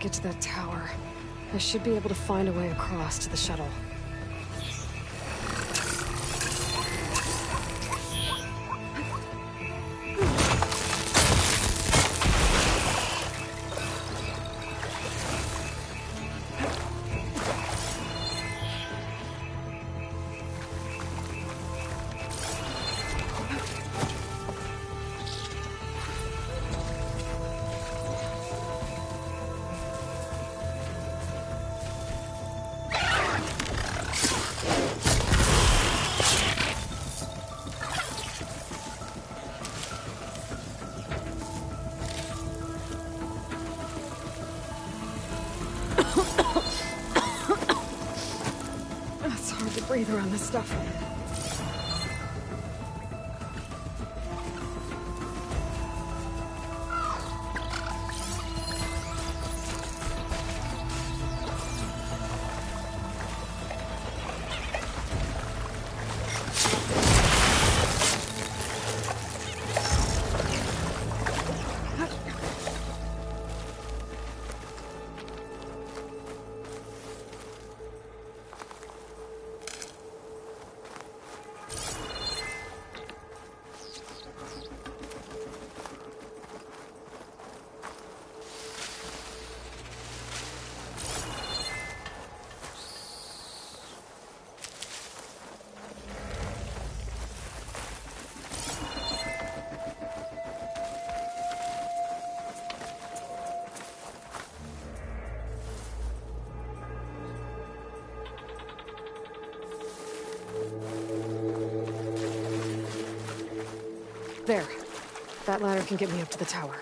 get to that tower. I should be able to find a way across to the shuttle. It's hard to breathe around this stuff. There. That ladder can get me up to the tower.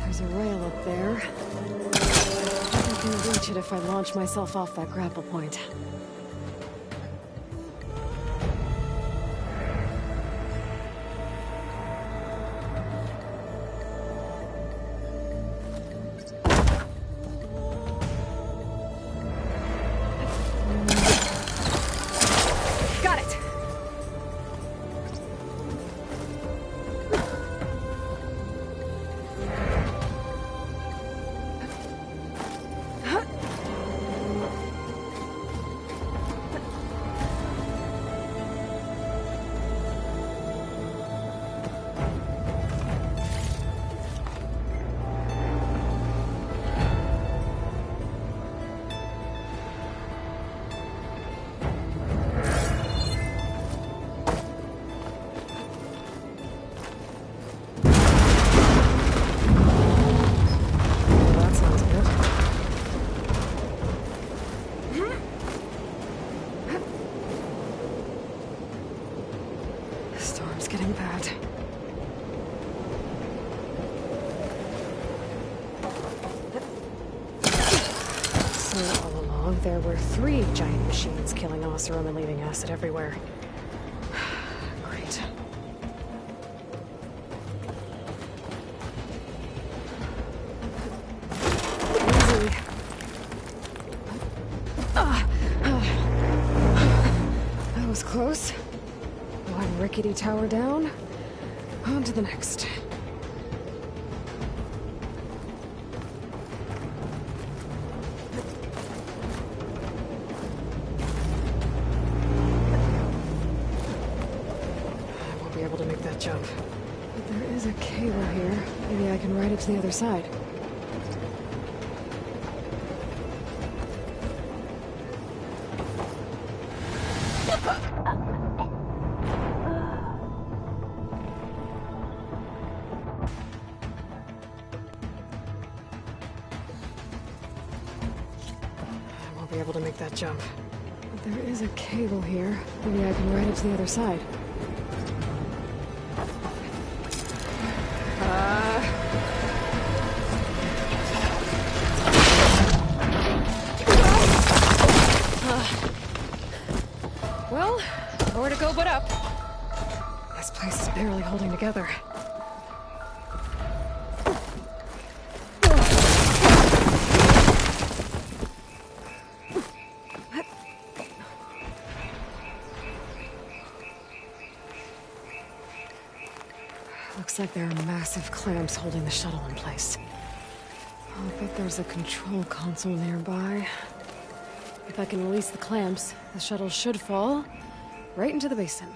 There's a rail up there. I can reach it if I launch myself off that grapple point. Got it! there were 3 giant machines killing Oseram and leaving acid everywhere. Great. Easy. That was close. One rickety tower down. On to the next. Jump. But there is a cable here. Maybe I can ride it to the other side. I won't be able to make that jump. But there is a cable here. Maybe I can ride it to the other side. Well, nowhere to go but up. This place is barely holding together. Looks like there are massive clamps holding the shuttle in place. I'll bet there's a control console nearby. If I can release the clamps, the shuttle should fall right into the basin.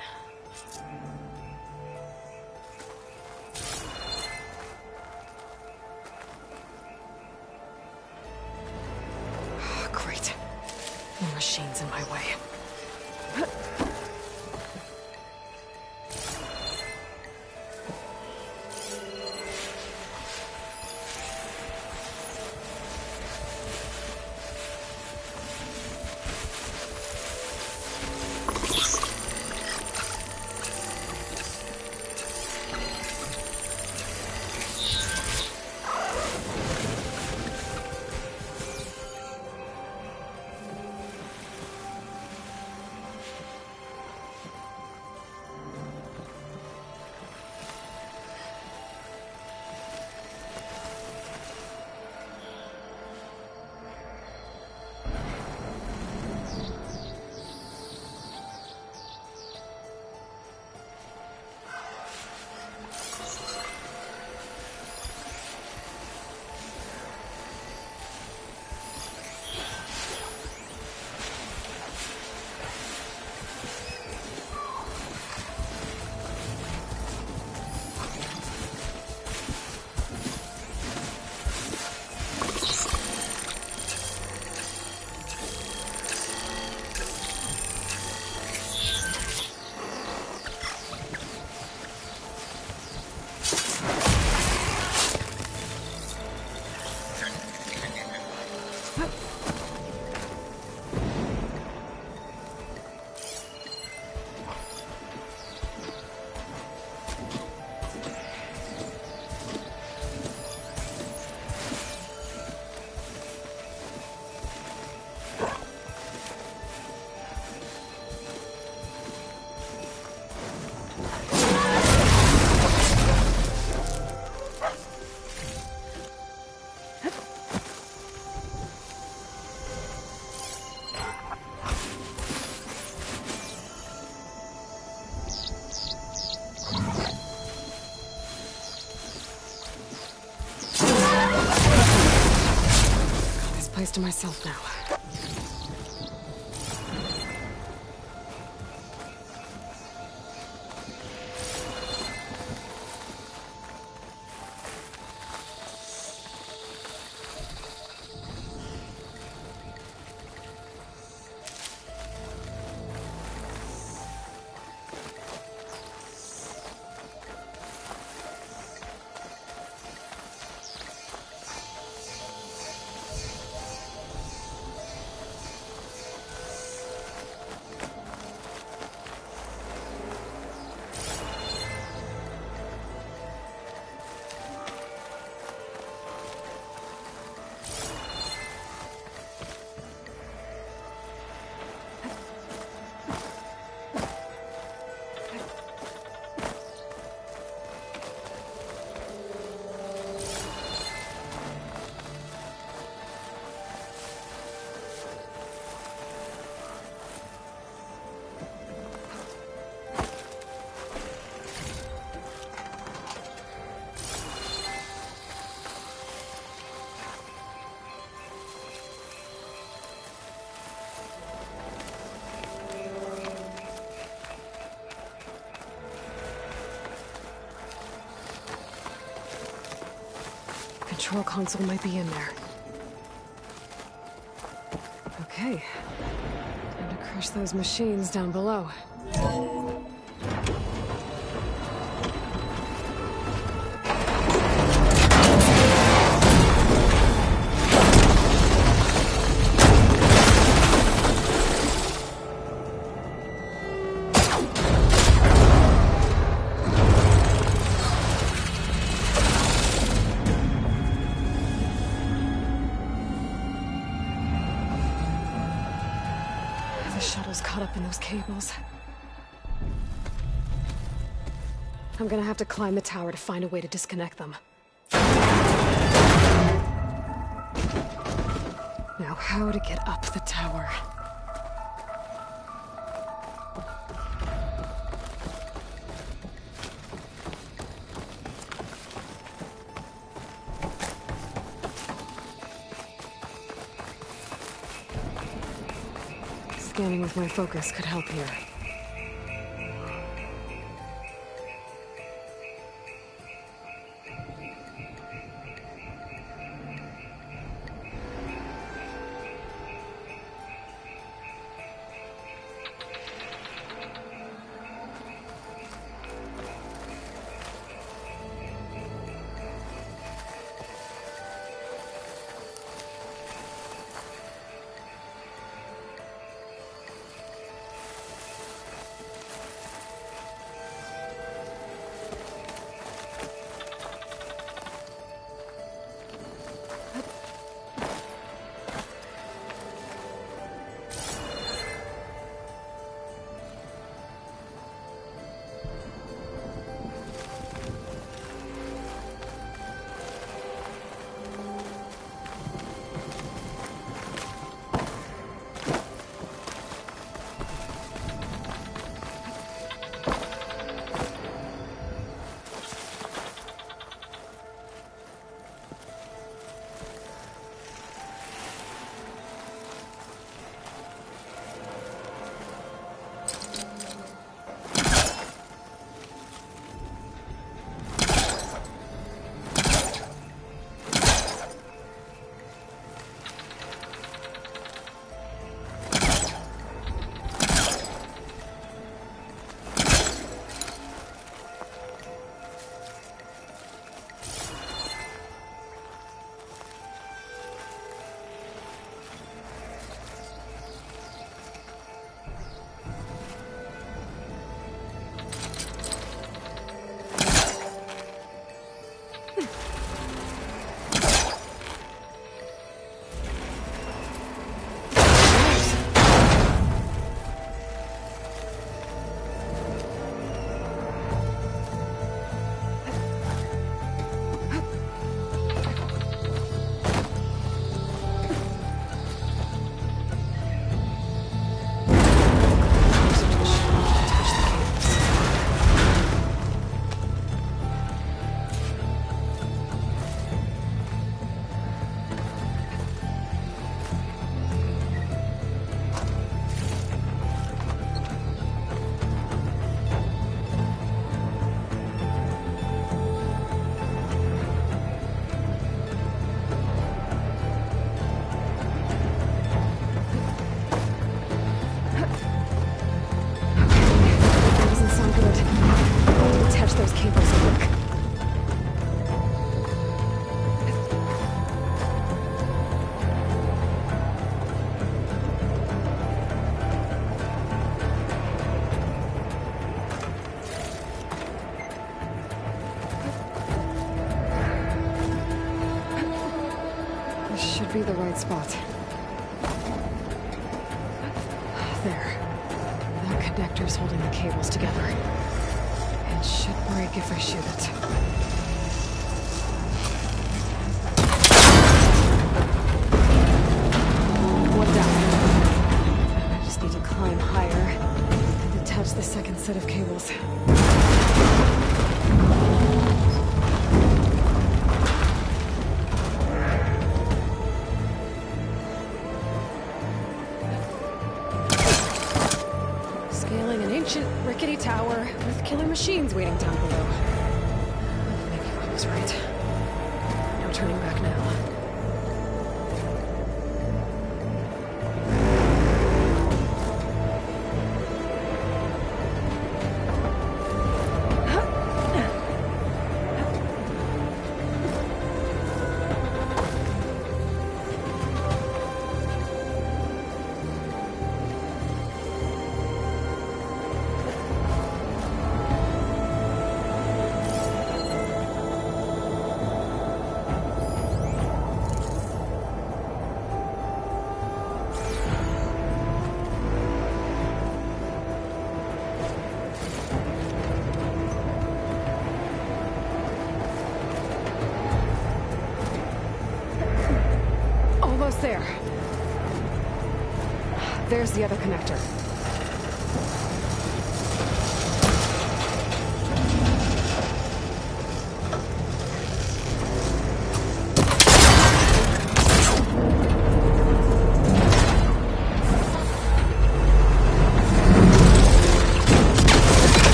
Great. More machines in my way. Place to myself now. control console might be in there. Okay. Time to crush those machines down below. The shuttle's caught up in those cables. I'm gonna have to climb the tower to find a way to disconnect them. Now, how to get up the tower? Scanning with my focus could help here. Should be the right spot. There. That connector's holding the cables together. It should break if I shoot it. One down. I just need to climb higher and attach the second set of cables. Rickety tower with killer machines waiting down below. Maybe I was right. No turning back now. Almost there. There's the other connector.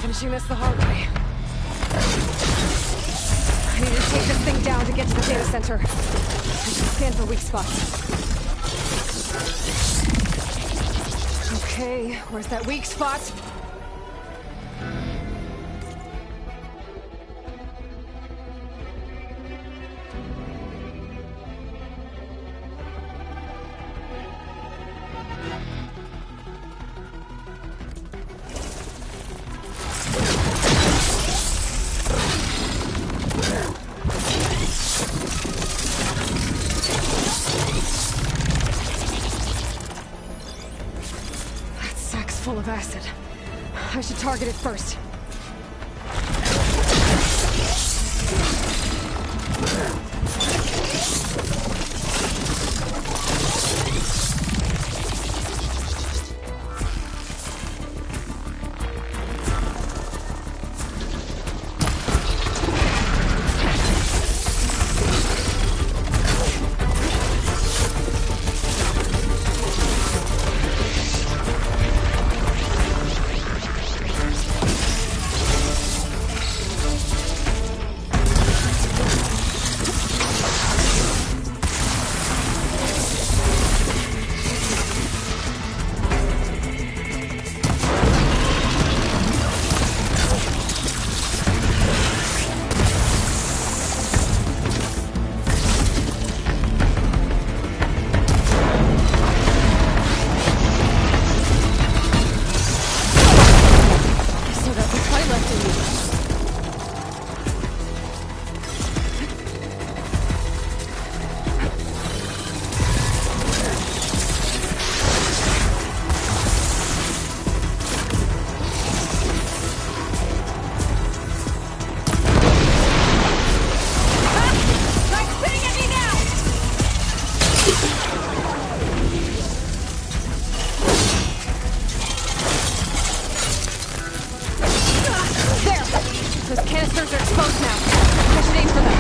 Finishing this the hard way. I need to take this thing down to get to the data center. I should scan for weak spots. Okay, where's that weak spot? Full of acid. I should target it first. Those canisters are exposed now. I should aim for them.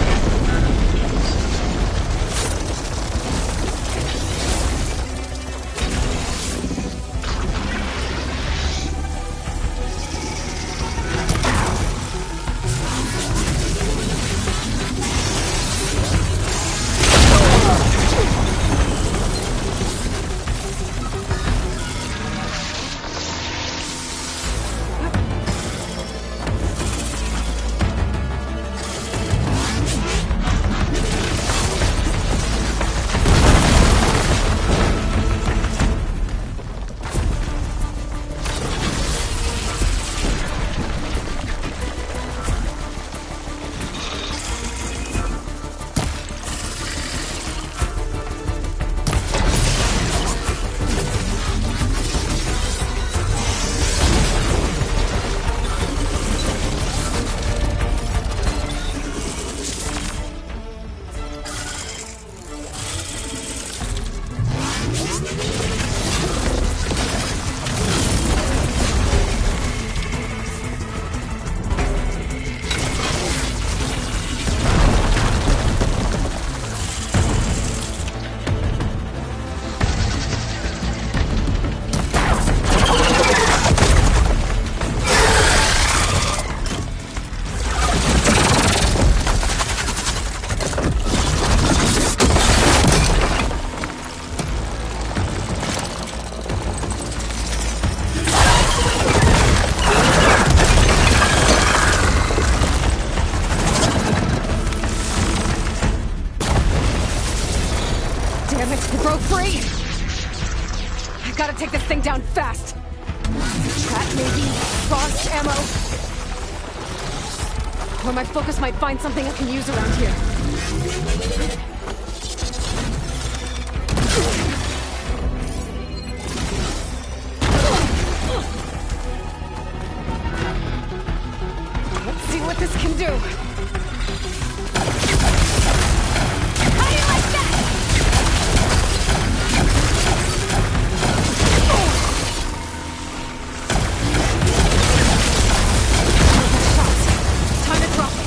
fast! Trap maybe? Frost ammo? Or my focus might find something I can use around here. Let's see what this can do. How do you like that? Time to drop it.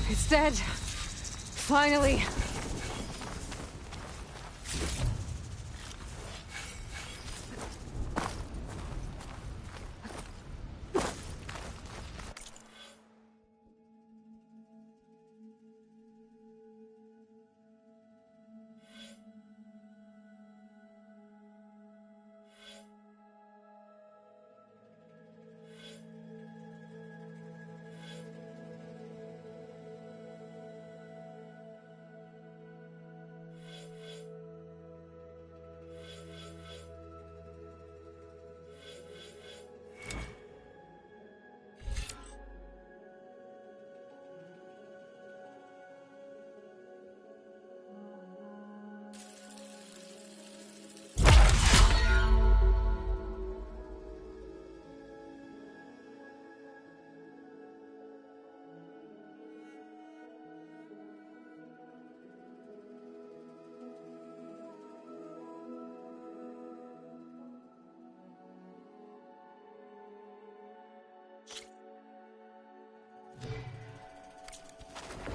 It's dead. Finally.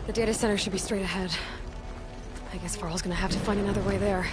The data center should be straight ahead. I guess Varl's gonna have to find another way there.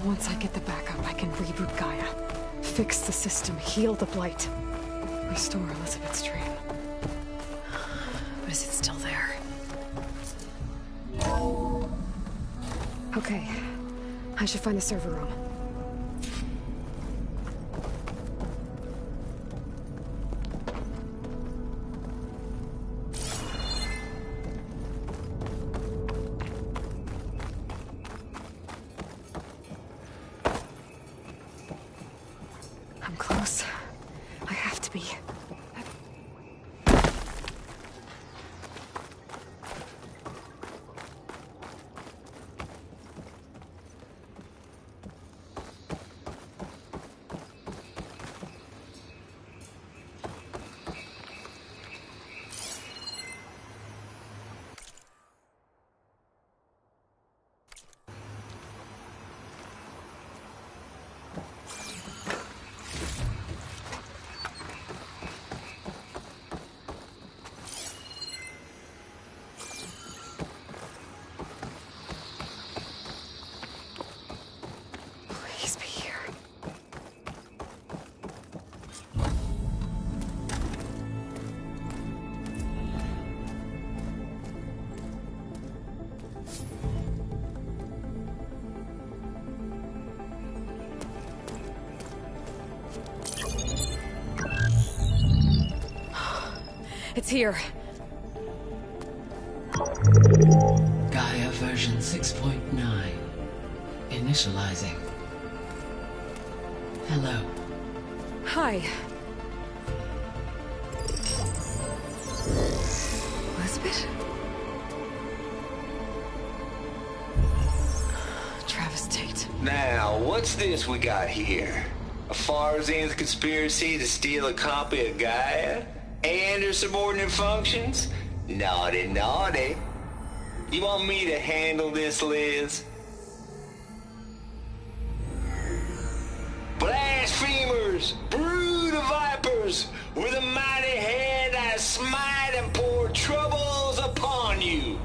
Once I get the backup, I can reboot Gaia. Fix the system, heal the Blight. Restore Elizabeth's dream. But is it still there? Okay. I should find the server room. I'm close. I have to be. It's here. Gaia version 6.9. Initializing. Hello. Hi. Elizabeth? Travis Tate. Now, what's this we got here? A Farzan's conspiracy to steal a copy of Gaia? And her subordinate functions? Naughty, naughty. You want me to handle this, Liz? Blasphemers! Brood of vipers! With a mighty hand I smite and pour troubles upon you!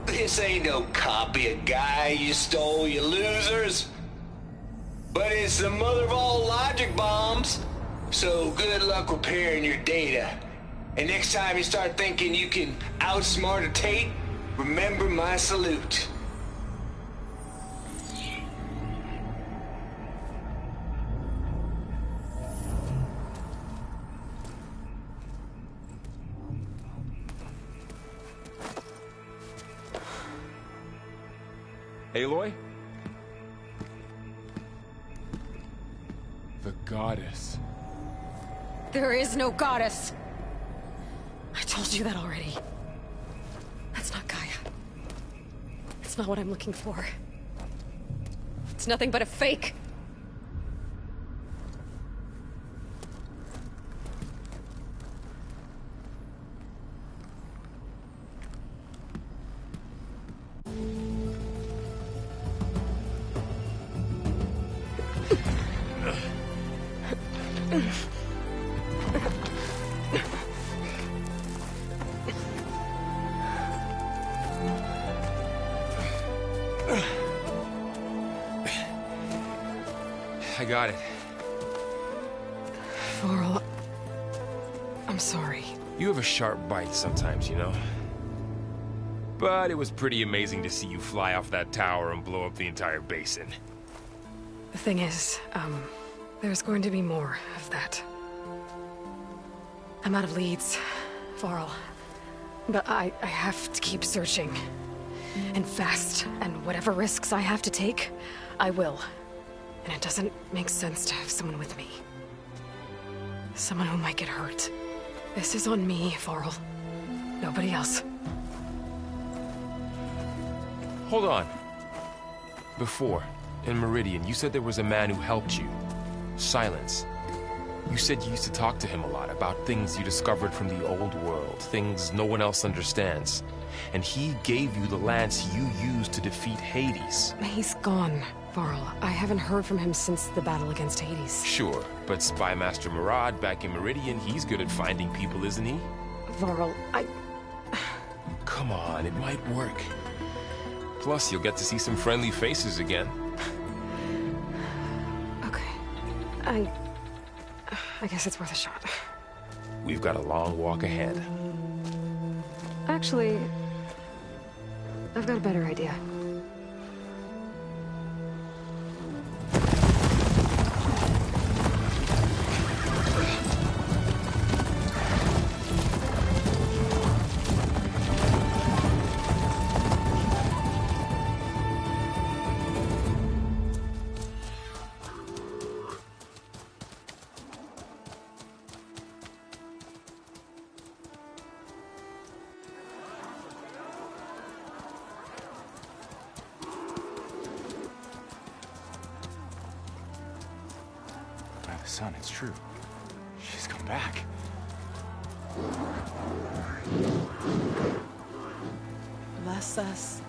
This ain't no copy of Gaia you stole, you losers. But it's the mother of all logic bombs. So good luck repairing your data. And next time you start thinking you can outsmart a Tate, remember my salute. Aloy? The goddess. There is no goddess. I told you that already. That's not Gaia. It's not what I'm looking for. It's nothing but a fake. I got it. Varl, I'm sorry. You have a sharp bite sometimes, you know? But it was pretty amazing to see you fly off that tower and blow up the entire basin. The thing is, there's going to be more of that. I'm out of leads, Varl. But I have to keep searching. And fast, and whatever risks I have to take, I will. And it doesn't make sense to have someone with me. Someone who might get hurt. This is on me, Varl. Nobody else. Hold on. Before, in Meridian, you said there was a man who helped you. Silence. You said you used to talk to him a lot about things you discovered from the old world, things no one else understands. And he gave you the lance you used to defeat Hades. He's gone, Varl. I haven't heard from him since the battle against Hades. Sure, but Spy Master Murad back in Meridian, he's good at finding people, isn't he? Varl, Come on, it might work. Plus, you'll get to see some friendly faces again. Okay. I guess it's worth a shot. We've got a long walk ahead. Actually, I've got a better idea. Son, it's true. She's come back. Bless us.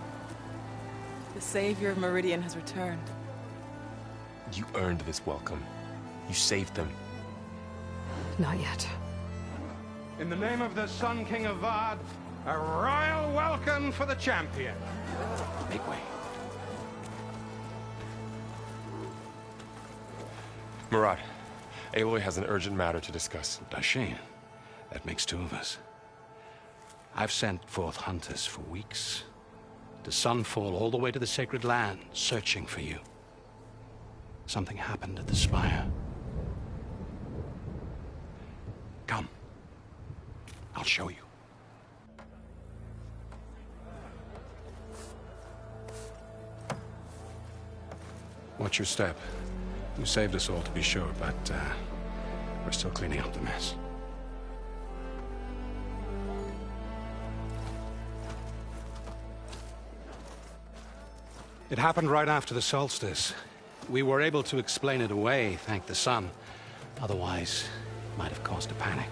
The savior of Meridian has returned. You earned this welcome. You saved them. Not yet. In the name of the Sun King of Vard, a royal welcome for the champion. Make way. Murad, Aloy has an urgent matter to discuss. Shane, That makes two of us. I've sent forth hunters for weeks, to sunfall all the way to the sacred land, searching for you. Something happened at the spire. Come. I'll show you. Watch your step. You saved us all, to be sure, but we're still cleaning up the mess. It happened right after the solstice. We were able to explain it away, thank the sun. Otherwise, it might have caused a panic.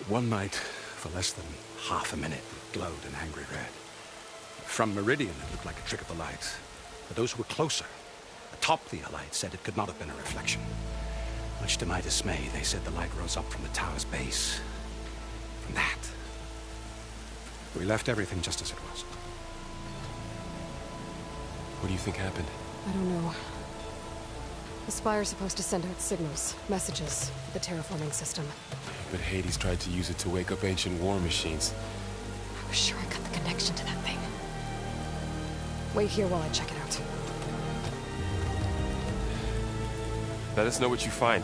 One night, for less than half a minute, it glowed an angry red. From Meridian, it looked like a trick of the light. But those who were closer, atop the light, said it could not have been a reflection. Much to my dismay, they said the light rose up from the tower's base. From that. We left everything just as it was. What do you think happened? I don't know. The Spire's supposed to send out signals, messages, for the terraforming system. But Hades tried to use it to wake up ancient war machines. I was sure I got the connection to that thing. Wait here while I check it out. Let us know what you find.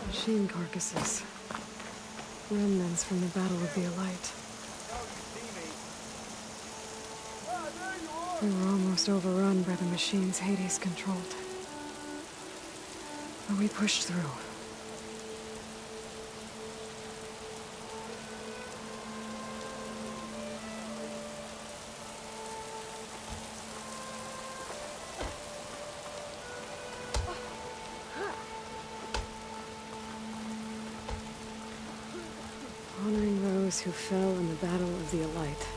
Machine carcasses. Remnants from the Battle of the Elite. We were almost overrun by the machines Hades controlled. But we pushed through. Honoring those who fell in the Battle of the Elite.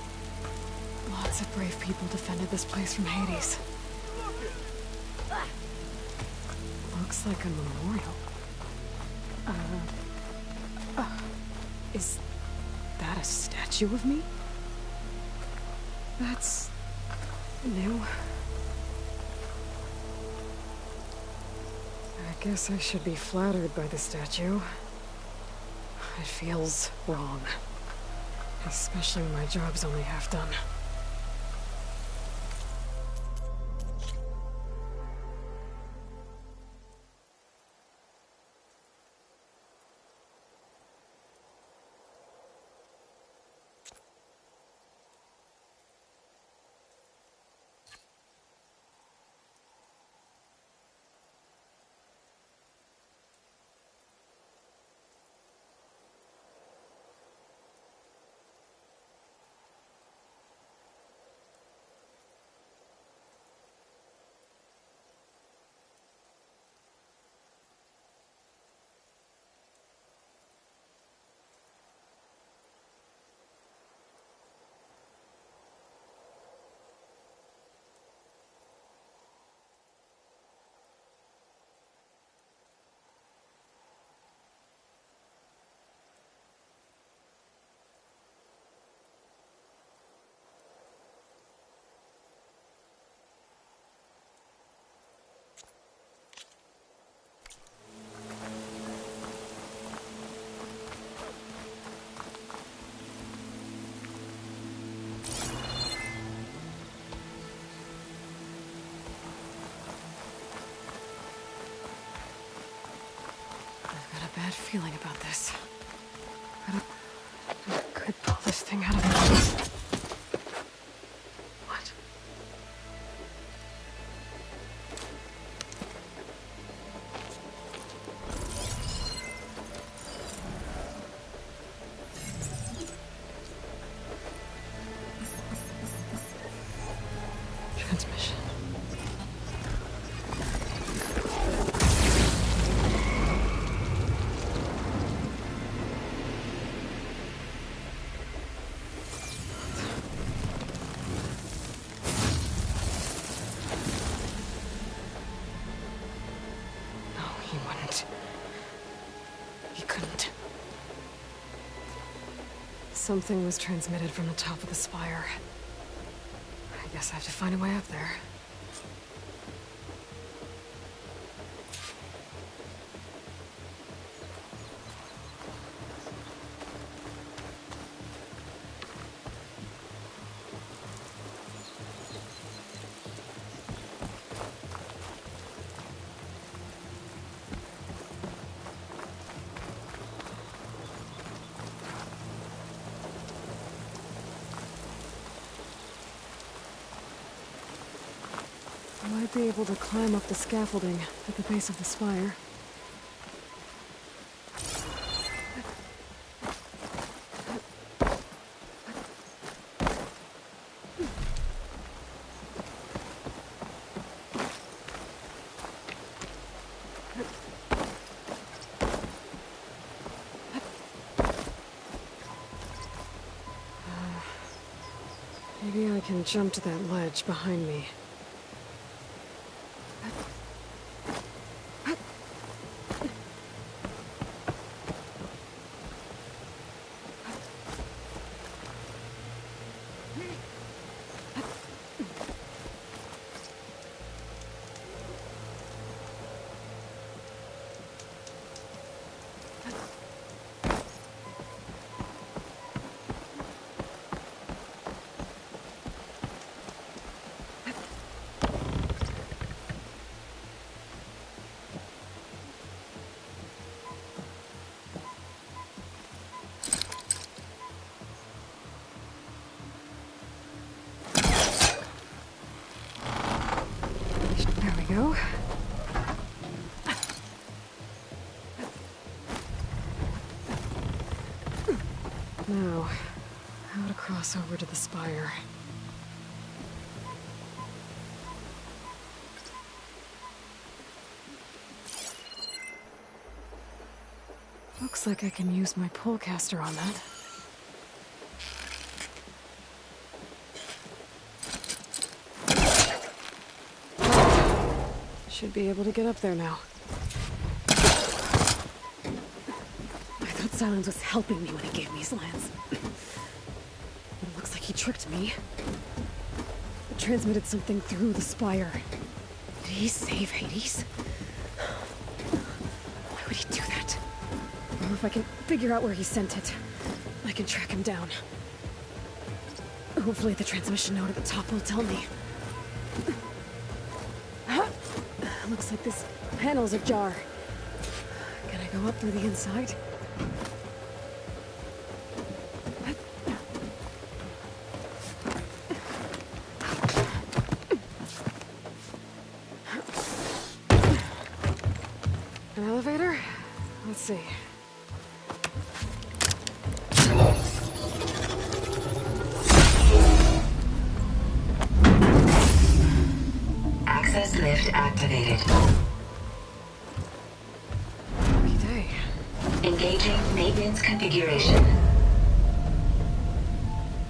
Lots of brave people defended this place from Hades. Looks like a memorial. Is that a statue of me? That's new. I guess I should be flattered by the statue. It feels wrong. Especially when my job's only half done. Bad feeling about this. I could pull this thing out of my... What? Something was transmitted from the top of the spire. I guess I have to find a way up there. I might be able to climb up the scaffolding at the base of the spire. Maybe I can jump to that ledge behind me. Go. Now, how to cross over to the spire. Looks like I can use my pullcaster on that. Should be able to get up there now. I thought Silence was helping me when he gave me his lance. But it looks like he tricked me. It transmitted something through the spire. Did he save Hades? Why would he do that? Or if I can figure out where he sent it, I can track him down. Hopefully the transmission node at the top will tell me. Looks like this panel's ajar. Can I go up through the inside? An elevator? Let's see. Access lift activated. Lucky day. Engaging maintenance configuration. The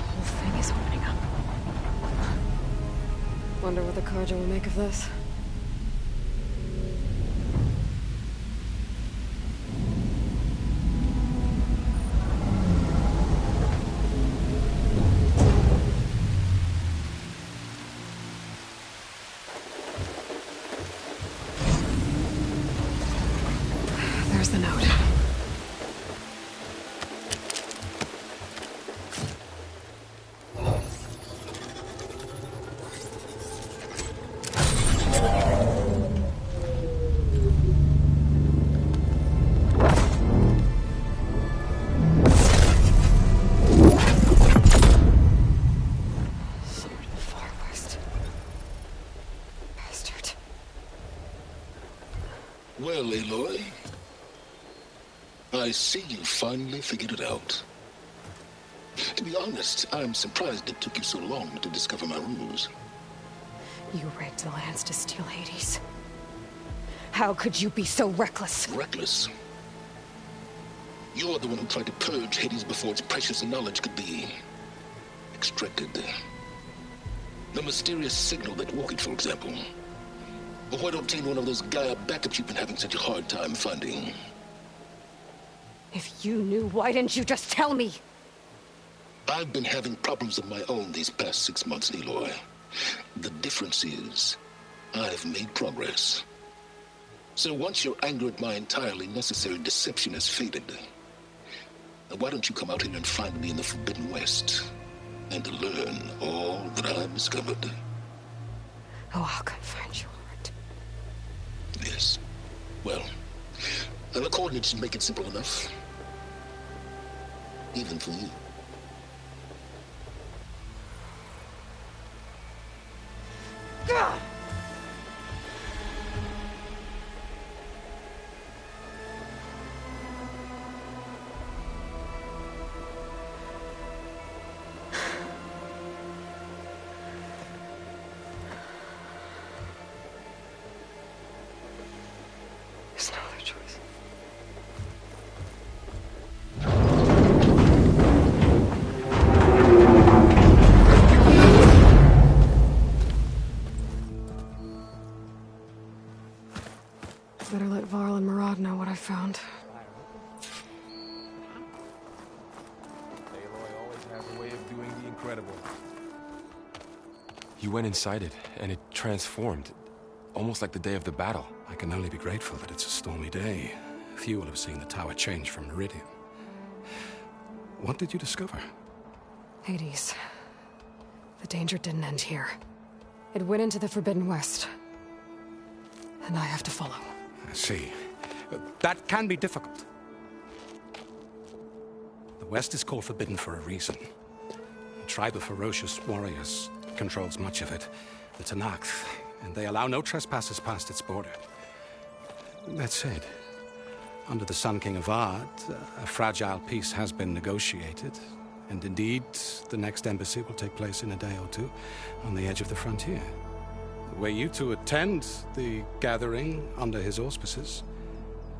whole thing is opening up. Wonder what the Carja will make of this. There's the note. Sword of the Far West. Bastard. Well, Aloy, I see you finally figured it out. To be honest, I'm surprised it took you so long to discover my ruse. You rigged the lance to steal Hades. How could you be so reckless? Reckless? You're the one who tried to purge Hades before its precious knowledge could be extracted. The mysterious signal that woke it, for example. Or why to obtain one of those Gaia backups you've been having such a hard time finding. If you knew, why didn't you just tell me? I've been having problems of my own these past 6 months, Eloy. The difference is, I've made progress. So once your anger at my entirely necessary deception has faded, why don't you come out here and find me in the Forbidden West and learn all that I've discovered? Oh, I'll come find you, all right. Yes. Well, the coordinates make it simple enough. Even for you. Gah! There's no other choice. Better let Varl and Murad know what I found. Aloy always has a way of doing the incredible. You went inside it, and it transformed. Almost like the day of the battle. I can only be grateful that it's a stormy day. Few will have seen the tower change from Meridian. What did you discover? Hades. The danger didn't end here. It went into the Forbidden West. And I have to follow. I see. That can be difficult. The West is called Forbidden for a reason. A tribe of ferocious warriors controls much of it. The Tanakh, and they allow no trespassers past its border. That said, under the Sun King Avad, a fragile peace has been negotiated. And indeed, the next embassy will take place in a day or two on the edge of the frontier. Were you to attend the gathering under his auspices,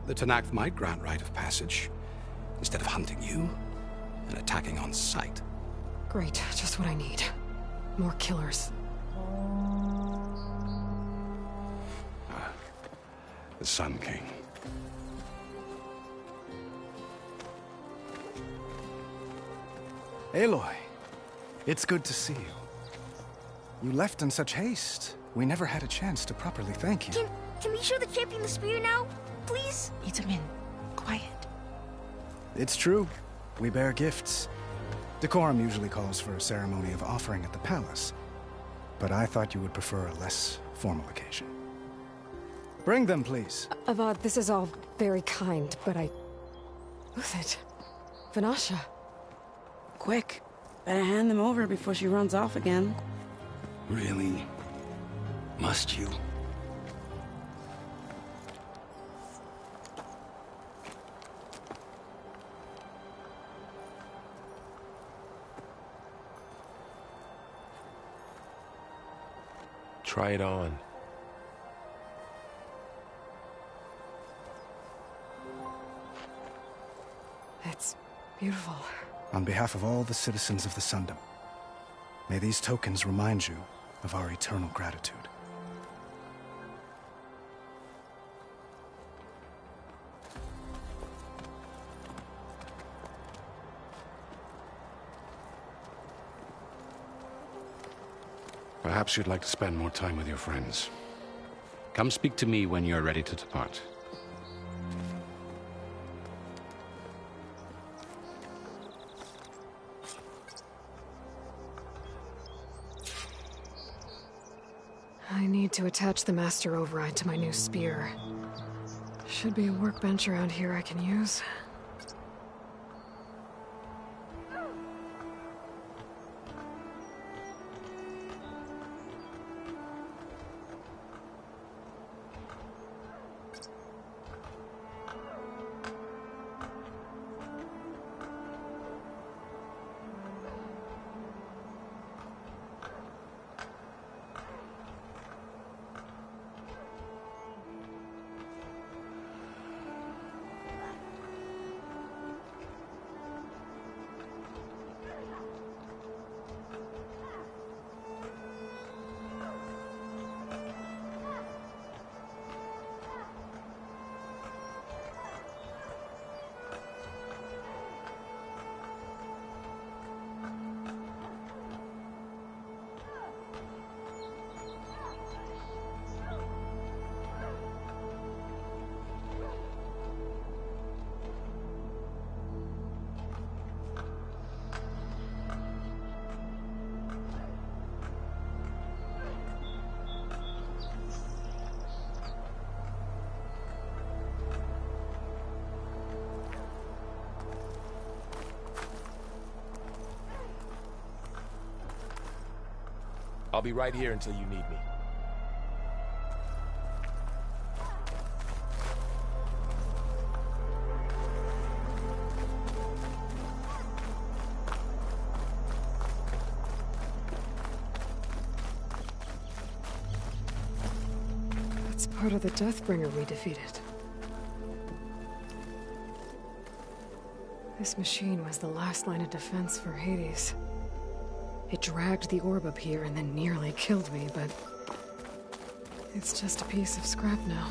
the Tanakh might grant right of passage, instead of hunting you and attacking on sight. Great, just what I need. More killers. The Sun King. Aloy, it's good to see you. You left in such haste. We never had a chance to properly thank you. Can we show the champion the spear now? Please? Itamin, quiet. It's true. We bear gifts. Decorum usually calls for a ceremony of offering at the palace. But I thought you would prefer a less formal occasion. Bring them, please. Avad, this is all very kind, but Who's it? Vanasha. Quick. Better hand them over before she runs off again. Really? Must you? Try it on. It's beautiful. On behalf of all the citizens of the Sundom, may these tokens remind you of our eternal gratitude. Perhaps you'd like to spend more time with your friends. Come speak to me when you're ready to depart. I need to attach the Master Override to my new spear. Should be a workbench around here I can use. I'll be right here until you need me. That's part of the Deathbringer we defeated. This machine was the last line of defense for Hades. It dragged the orb up here and then nearly killed me, but it's just a piece of scrap now.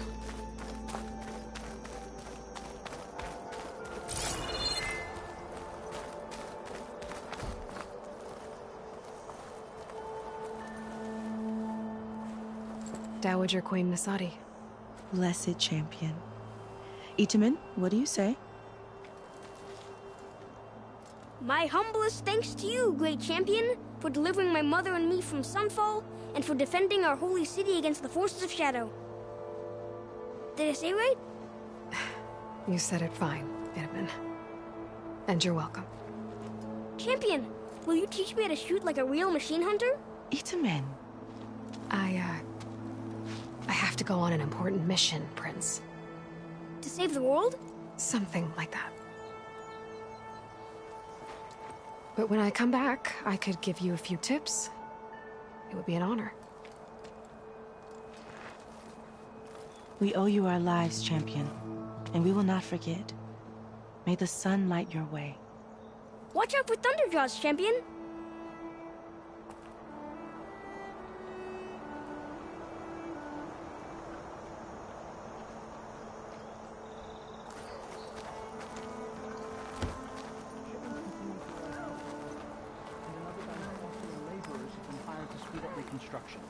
Dowager Queen Nasadi. Blessed champion. Itamen, what do you say? My humblest thanks to you, great champion, for delivering my mother and me from Sunfall, and for defending our holy city against the forces of Shadow. Did I say right? You said it fine, Itamen. And you're welcome. Champion, will you teach me how to shoot like a real machine hunter? Itamen. I have to go on an important mission, Prince. To save the world? Something like that. But when I come back, I could give you a few tips. It would be an honor. We owe you our lives, champion, and we will not forget. May the sun light your way. Watch out for Thunderjaws, champion! Construction.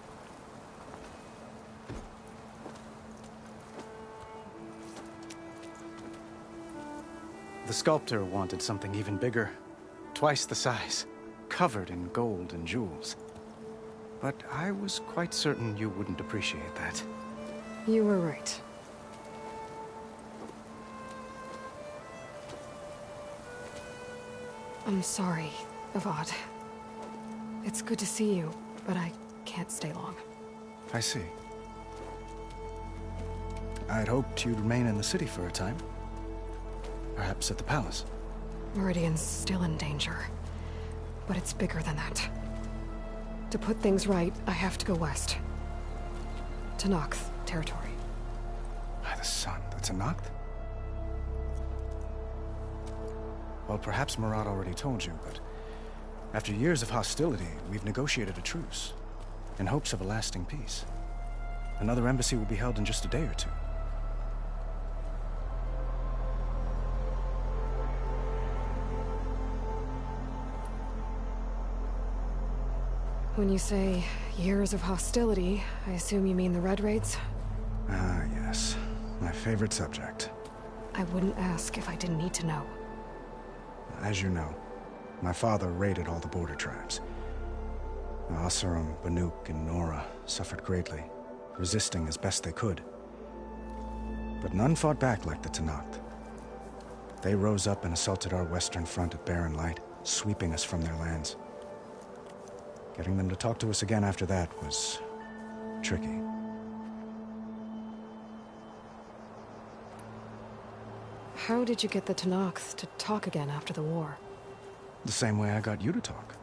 The sculptor wanted something even bigger, twice the size, covered in gold and jewels. But I was quite certain you wouldn't appreciate that. You were right. I'm sorry, Avad. It's good to see you, but I can't stay long. I see. I'd hoped you'd remain in the city for a time. Perhaps at the palace. Meridian's still in danger. But it's bigger than that. To put things right, I have to go west. To Noct territory. By the sun, that's a Noct? Well, perhaps Marat already told you, but after years of hostility, we've negotiated a truce, in hopes of a lasting peace. Another embassy will be held in just a day or two. When you say years of hostility, I assume you mean the Red Raids? Ah, yes. My favorite subject. I wouldn't ask if I didn't need to know. As you know, my father raided all the border tribes. Asurum, Banuk, and Nora suffered greatly, resisting as best they could. But none fought back like the Tenakth. They rose up and assaulted our western front at Barren Light, sweeping us from their lands. Getting them to talk to us again after that was tricky. How did you get the Tenakth to talk again after the war? The same way I got you to talk.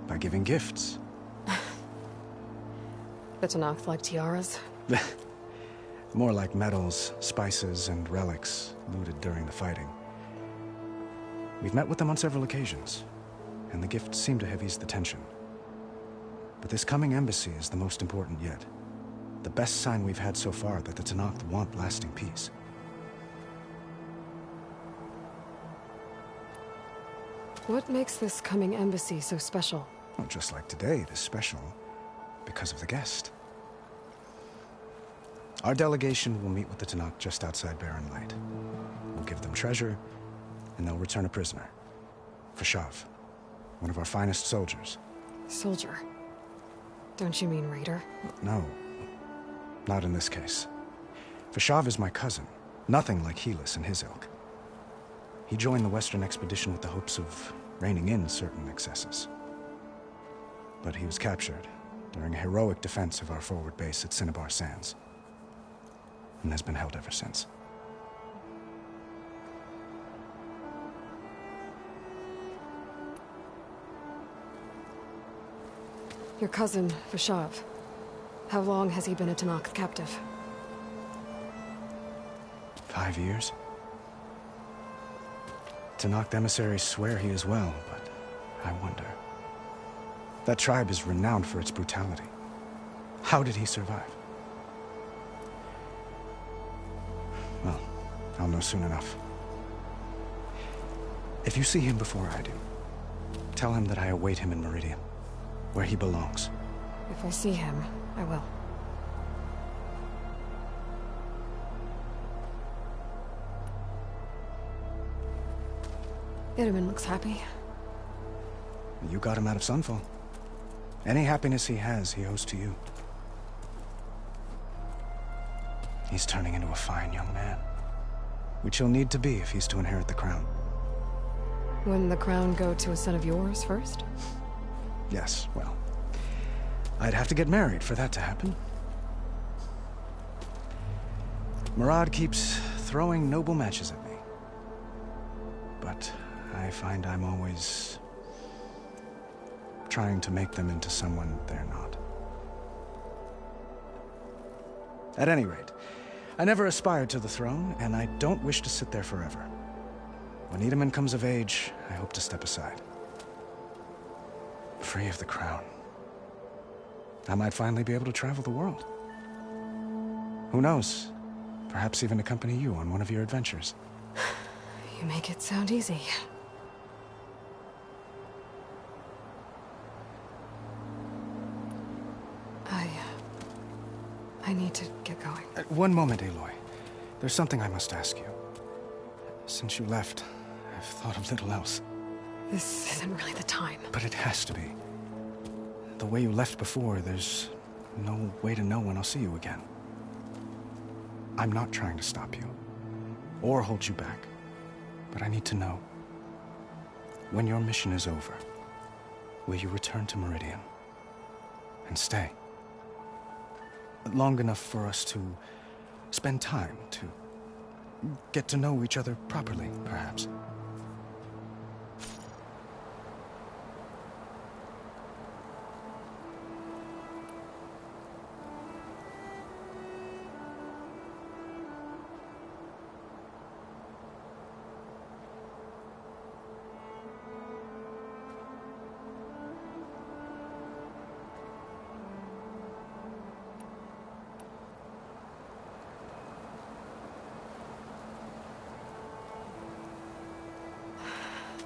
By giving gifts. The Tenakth like tiaras? More like medals, spices, and relics looted during the fighting. We've met with them on several occasions, and the gifts seem to have eased the tension. But this coming embassy is the most important yet. The best sign we've had so far that the Tenakth want lasting peace. What makes this coming embassy so special? Well, just like today, it is special because of the guest. Our delegation will meet with the Tenakth just outside Barren Light. We'll give them treasure, and they'll return a prisoner. Fashav, one of our finest soldiers. Soldier? Don't you mean raider? No, not in this case. Fashav is my cousin, nothing like Helis and his ilk. He joined the Western expedition with the hopes of reining in certain excesses. But he was captured during a heroic defense of our forward base at Cinnabar Sands, and has been held ever since. Your cousin, Vashav. How long has he been a Tanakh captive? 5 years? Tanakh emissaries swear he is well, but I wonder. That tribe is renowned for its brutality. How did he survive? Well, I'll know soon enough. If you see him before I do, tell him that I await him in Meridian, where he belongs. If I see him, I will. Itaman looks happy. You got him out of Sunfall. Any happiness he has, he owes to you. He's turning into a fine young man, which he'll need to be if he's to inherit the crown. Wouldn't the crown go to a son of yours first? Yes, well, I'd have to get married for that to happen. Murad keeps throwing noble matches at me, but I find I'm always trying to make them into someone they're not. At any rate, I never aspired to the throne, and I don't wish to sit there forever. When Itaman comes of age, I hope to step aside. Free of the crown. I might finally be able to travel the world. Who knows? Perhaps even accompany you on one of your adventures. You make it sound easy. I need to get going. One moment, Aloy. There's something I must ask you. Since you left, I've thought of little else. This isn't really the time. But it has to be. The way you left before, there's no way to know when I'll see you again. I'm not trying to stop you, or hold you back, but I need to know. When your mission is over, will you return to Meridian and stay? Long enough for us to spend time, to get to know each other properly, perhaps.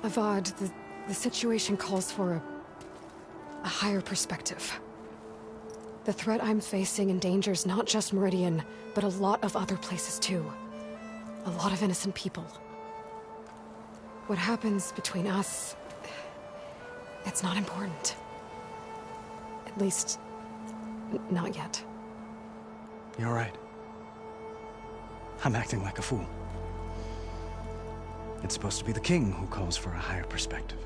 Avad, the situation calls for a higher perspective. The threat I'm facing endangers not just Meridian, but a lot of other places too. A lot of innocent people. What happens between us, it's not important. At least, not yet. You're right. I'm acting like a fool. It's supposed to be the king who calls for a higher perspective.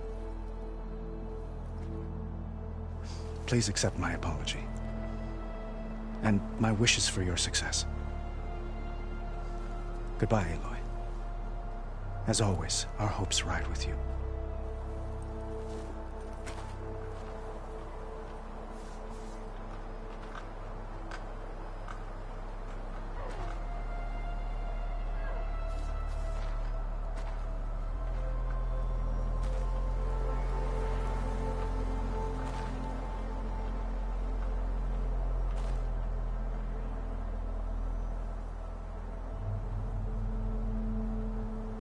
Please accept my apology. And my wishes for your success. Goodbye, Aloy. As always, our hopes ride with you.